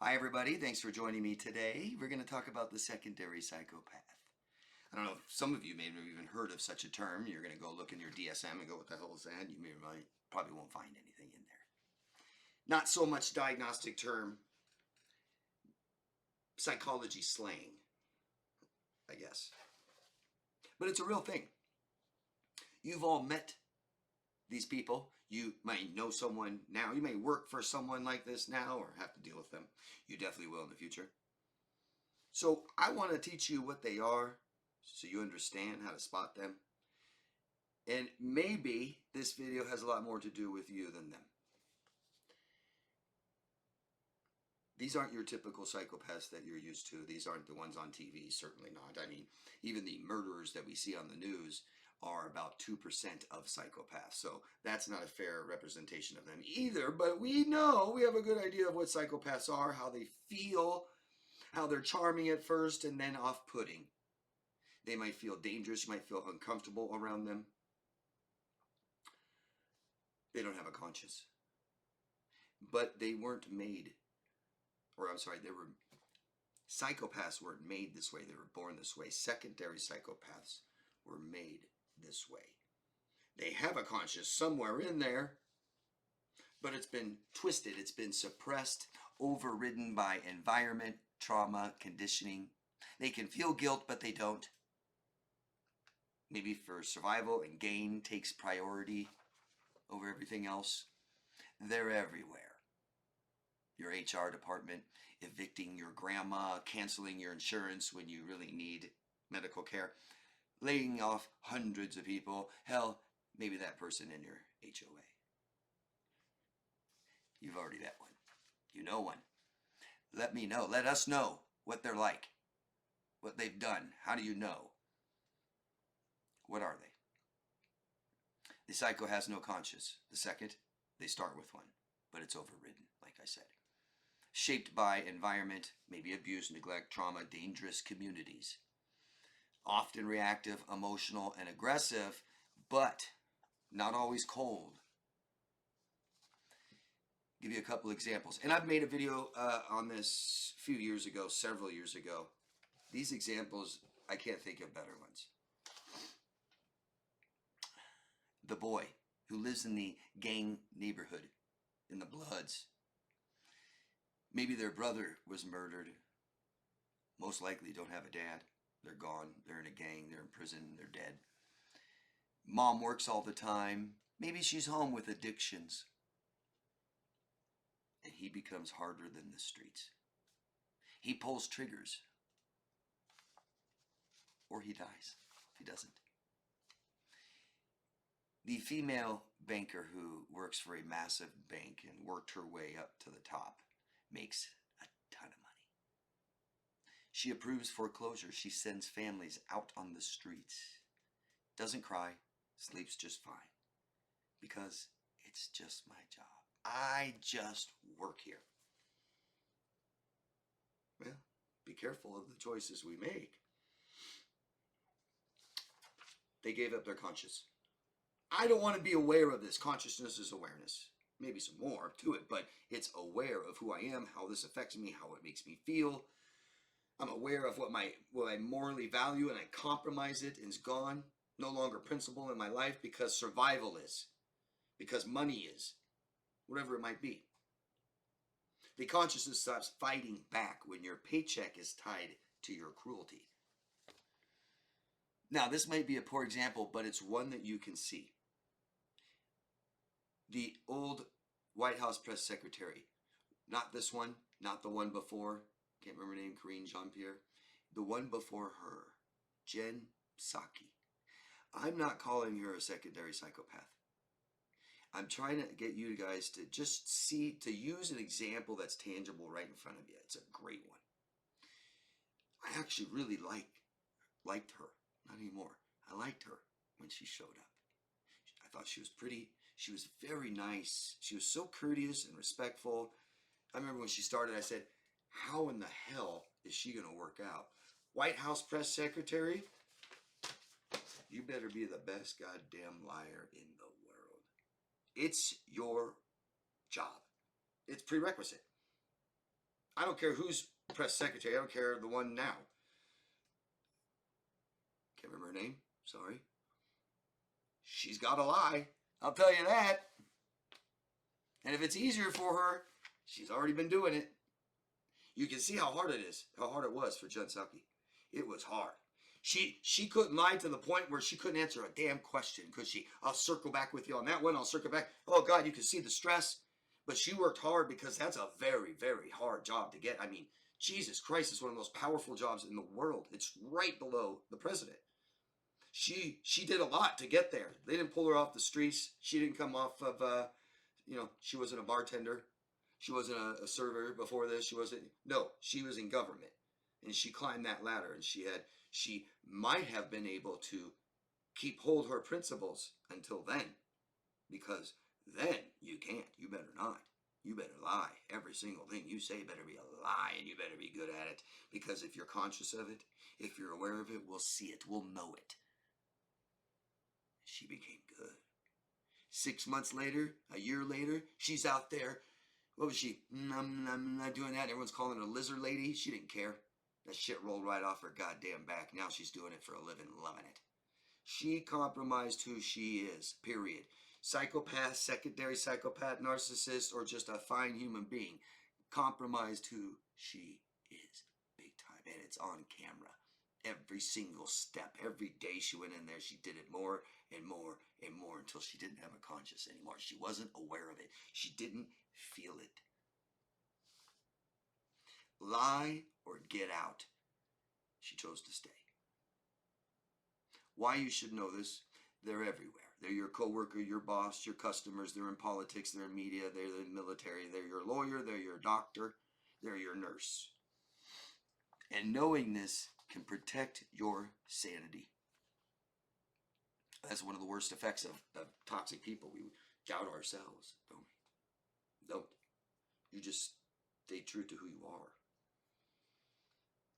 Hi everybody, thanks for joining me today. We're going to talk about the secondary psychopath. I don't know if some of you may have even heard of such a term. You're going to go look in your DSM and go, what the hell is that? Probably won't find anything in there. Not so much diagnostic term, psychology slang, I guess. But it's a real thing. You've all met these people. You might know someone now. You may work for someone like this now or have to deal with them. You definitely will in the future. So I want to teach you what they are so you understand how to spot them. And maybe this video has a lot more to do with you than them. These aren't your typical psychopaths that you're used to. These aren't the ones on TV, certainly not. I mean, even the murderers that we see on the news are about 2% of psychopaths. So that's not a fair representation of them either. But we know, we have a good idea of what psychopaths are, how they feel, how they're charming at first and then off-putting. They might feel dangerous. You might feel uncomfortable around them. They don't have a conscience. But they weren't made, psychopaths weren't made this way. They were born this way. Secondary psychopaths were made this way. They have a conscience somewhere in there, but it's been twisted. It's been suppressed, overridden by environment, trauma, conditioning. They can feel guilt, but they don't. Maybe for survival and gain takes priority over everything else. They're everywhere. Your HR department evicting your grandma, canceling your insurance when you really need medical care, laying off hundreds of people. Hell, maybe that person in your HOA. You've already met one. You know one. Let me know. Let us know what they're like, what they've done. How do you know? What are they? The psycho has no conscience. The second, they start with one, but it's overridden, like I said. Shaped by environment, maybe abuse, neglect, trauma, dangerous communities. Often reactive, emotional, and aggressive, but not always cold. Give you a couple examples. And I've made a video on this a few years ago, several years ago. These examples, I can't think of better ones. The boy who lives in the gang neighborhood, in the Bloods. Maybe their brother was murdered. Most likely don't have a dad. They're gone. They're in a gang. They're in prison. They're dead. Mom works all the time. Maybe she's home with addictions. And he becomes harder than the streets. He pulls triggers. Or he dies if he doesn't. The female banker who works for a massive bank and worked her way up to the top makes a ton of money. She approves foreclosure. She sends families out on the streets. Doesn't cry, sleeps just fine. Because it's just my job. I just work here. Well, be careful of the choices we make. They gave up their conscience. I don't want to be aware of this. Consciousness is awareness. Maybe some more to it, but it's aware of who I am, how this affects me, how it makes me feel. I'm aware of what I morally value, and I compromise it, and it's gone. No longer principle in my life because survival is, because money is, whatever it might be. The consciousness stops fighting back when your paycheck is tied to your cruelty. Now, this might be a poor example, but it's one that you can see. The old White House press secretary, not this one, not the one before, can't remember her name, Karine Jean-Pierre, the one before her, Jen Psaki. I'm not calling her a secondary psychopath. I'm trying to get you guys to just see, to use an example that's tangible right in front of you. It's a great one. I actually really liked her. Not anymore. I liked her when she showed up. I thought she was pretty. She was very nice. She was so courteous and respectful. I remember when she started, I said, how in the hell is she going to work out? White House press secretary? You better be the best goddamn liar in the world. It's your job. It's prerequisite. I don't care who's press secretary. I don't care the one now. Can't remember her name. Sorry. She's got to lie. I'll tell you that. And if it's easier for her, she's already been doing it. You can see how hard it is, how hard it was for Jen Psaki. It was hard. She couldn't lie to the point where she couldn't answer a damn question, could she? I'll circle back with you on that one. I'll circle back. Oh, God, you can see the stress. But she worked hard because that's a very, very hard job to get. I mean, Jesus Christ, it's one of the most powerful jobs in the world. It's right below the president. She did a lot to get there. They didn't pull her off the streets. She didn't come off of, she wasn't a bartender. She wasn't a server before this. She was in government. And she climbed that ladder, and she might have been able to hold her principles until then, because then you can't. You better not. You better lie. Every single thing you say better be a lie, and you better be good at it, because if you're conscious of it, if you're aware of it, we'll see it. We'll know it. She became good. 6 months later, a year later, she's out there. What was she? I'm not doing that. Everyone's calling her a lizard lady. She didn't care. That shit rolled right off her goddamn back. Now she's doing it for a living, loving it. She compromised who she is, period. Psychopath, secondary psychopath, narcissist, or just a fine human being. Compromised who she is, big time. And it's on camera. Every single step, every day she went in there, she did it more and more and more until she didn't have a conscience anymore. She wasn't aware of it. She didn't feel it. Lie or get out. She chose to stay. Why you should know this? They're everywhere. They're your coworker, your boss, your customers. They're in politics. They're in media. They're in the military. They're your lawyer. They're your doctor. They're your nurse. And knowing this can protect your sanity. That's one of the worst effects of toxic people. We doubt ourselves, don't we? Don't. You just stay true to who you are.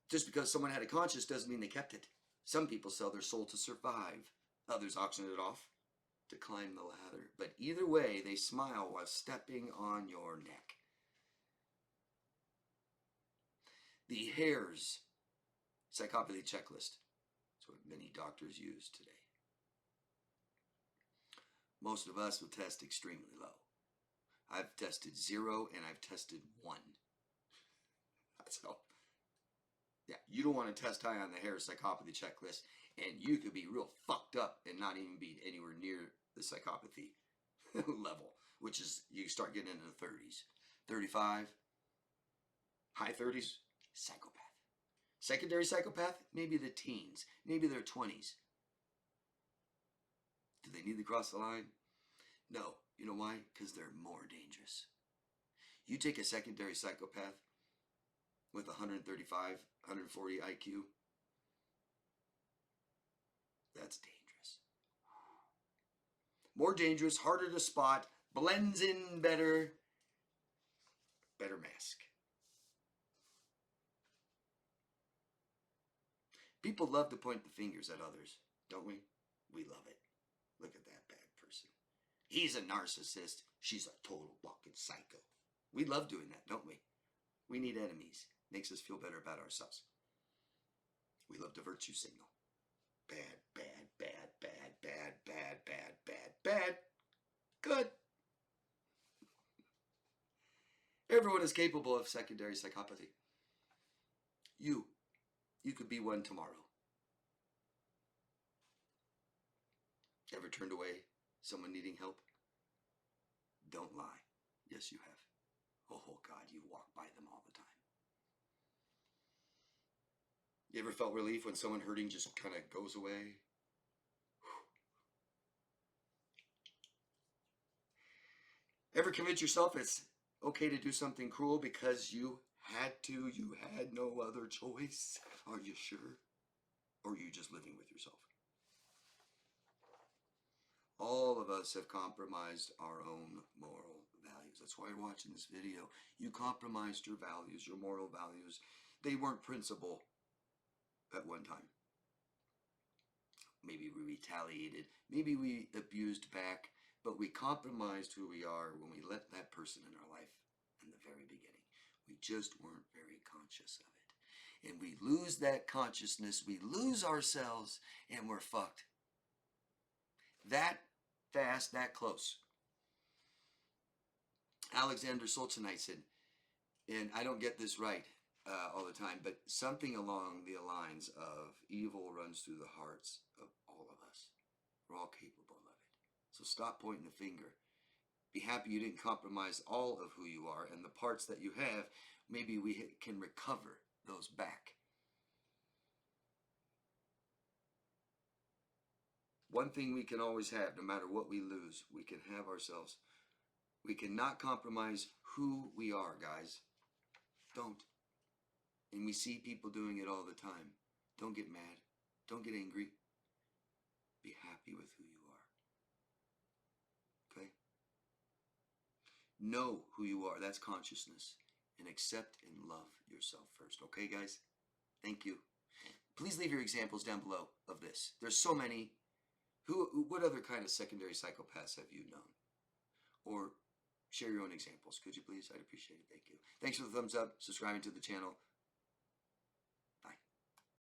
Just because someone had a conscience doesn't mean they kept it. Some people sell their soul to survive. Others auction it off to climb the ladder. But either way, they smile while stepping on your neck. The HARES psychopathy checklist. That's what many doctors use today. Most of us will test extremely low. I've tested 0 and I've tested 1. That's all. Yeah, you don't want to test high on the HARES psychopathy checklist, and you could be real fucked up and not even be anywhere near the psychopathy level, which is you start getting into the 30s. 35, high 30s, psychopath. Secondary psychopath, maybe the teens, maybe their 20s. Do they need to cross the line? No. You know why? Because they're more dangerous. You take a secondary psychopath with 135, 140 IQ, that's dangerous. More dangerous, harder to spot, blends in better, better mask. People love to point the fingers at others, don't we? We love it. Look at that bad person. He's a narcissist. She's a total fucking psycho. We love doing that, don't we? We need enemies. Makes us feel better about ourselves. We love to virtue signal. Bad, bad, bad, bad, bad, bad, bad, bad, bad. Good. Everyone is capable of secondary psychopathy. You could be one tomorrow. Ever turned away someone needing help? Don't lie. Yes, you have. Oh, God, you walk by them all the time. You ever felt relief when someone hurting just kind of goes away? Ever convince yourself it's okay to do something cruel because you had to, you had no other choice? Are you sure? Or are you just living with yourself? All of us have compromised our own moral values. That's why you're watching this video. You compromised your values, your moral values. They weren't principle at one time. Maybe we retaliated. Maybe we abused back. But we compromised who we are when we let that person in our life in the very beginning. We just weren't very conscious of it. And we lose that consciousness, we lose ourselves, and we're fucked. That fast, that close. Alexander Solzhenitsyn, and I don't get this right all the time, but something along the lines of evil runs through the hearts of all of us. We're all capable of it. So stop pointing the finger. Be happy you didn't compromise all of who you are, and the parts that you have, maybe we can recover those back. One thing we can always have, no matter what we lose, we can have ourselves. We cannot compromise who we are, guys. Don't. And we see people doing it all the time. Don't get mad. Don't get angry. Be happy with who you are. Okay? Know who you are. That's consciousness. And accept and love yourself first. Okay, guys? Thank you. Please leave your examples down below of this. There's so many. What other kind of secondary psychopaths have you known? Or share your own examples, could you please? I'd appreciate it. Thank you. Thanks for the thumbs up, subscribing to the channel.